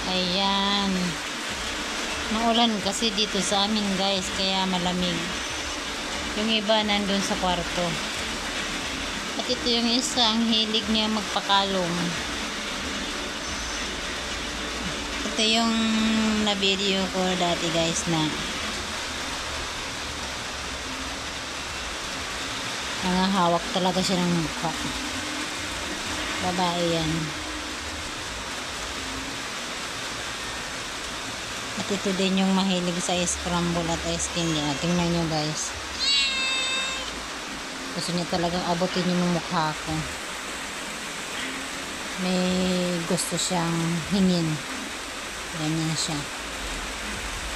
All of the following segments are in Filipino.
Ayan. Maulan kasi dito sa amin guys, kaya malamig. Yung iba nandun sa kwarto. At ito yung isa, ang hilig niya magpakalong. Ito yung na-video ko dati guys na nangahawak talaga siya ng mukha. Babae yan. At ito din yung mahilig sa scramble at ice candy. Tingnan nyo guys. Gusto niya talagang abutin yung mukha ko. May gusto siyang hingin. Ganyan siya.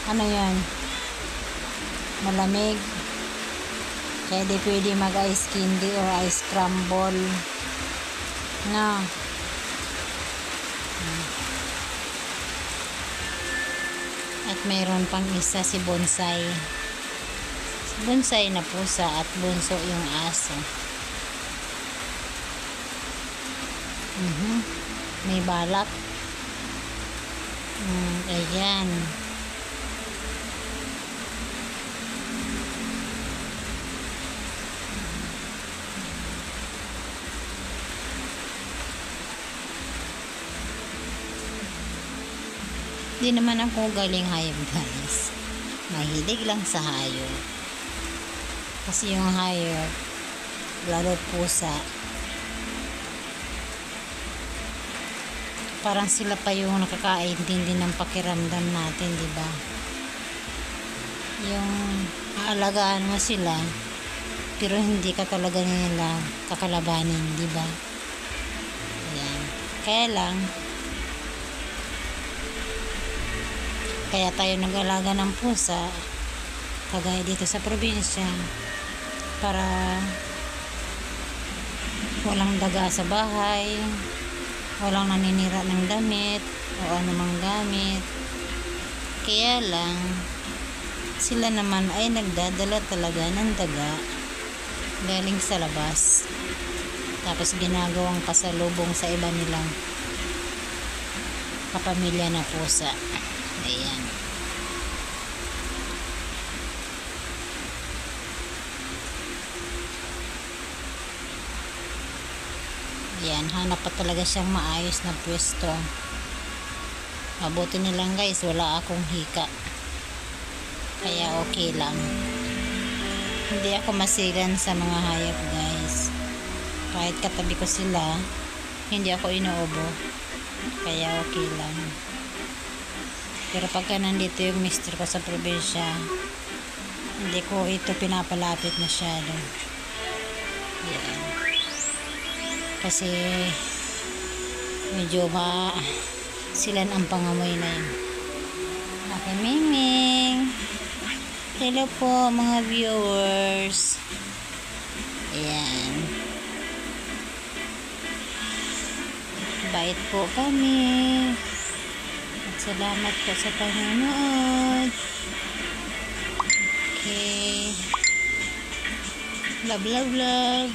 Ano yan? Malamig. Kaya di pwede mag ice candy or ice scramble. No. At mayroon pang isa si Bonsai. Si Bonsai na pusa at bunso yung aso. May balak. Ayan. Hindi naman ako galing hayop guys. Mahilig lang sa hayop. Kasi yung hayop, lalo pusa, parang sila pa yung nakakaintindi ng pakiramdam natin, di ba? Yung aalagaan mo sila, pero hindi ka talaga nila kakalabanin, di ba? Ayan. Kaya lang, kaya tayo nag-alaga ng pusa kagaya dito sa probinsya para walang daga sa bahay, walang naninira ng damit o anumang gamit. Kaya lang sila naman ay nagdadala talaga ng daga galing sa labas, tapos ginagawang pasalubong sa iba nilang kapamilya na pusa. Ayan. Ayan, hanap pa talaga siyang maayos na pwesto. Mabuti na lang guys, wala akong hika. Kaya okay lang. Hindi ako masigan sa mga hayop guys. Kahit katabi ko sila, hindi ako inuubo. Kaya okay lang. Pero pagka nandito yung mister ko sa probinsya, hindi ko ito pinapalapit masyado. Yan. Kasi medyo silan ang pangamoy na yun. Okay, Miming. Hello po mga viewers. Ayan. Bait po kami. Salamat po sa panonood. Okay. Love, love, love.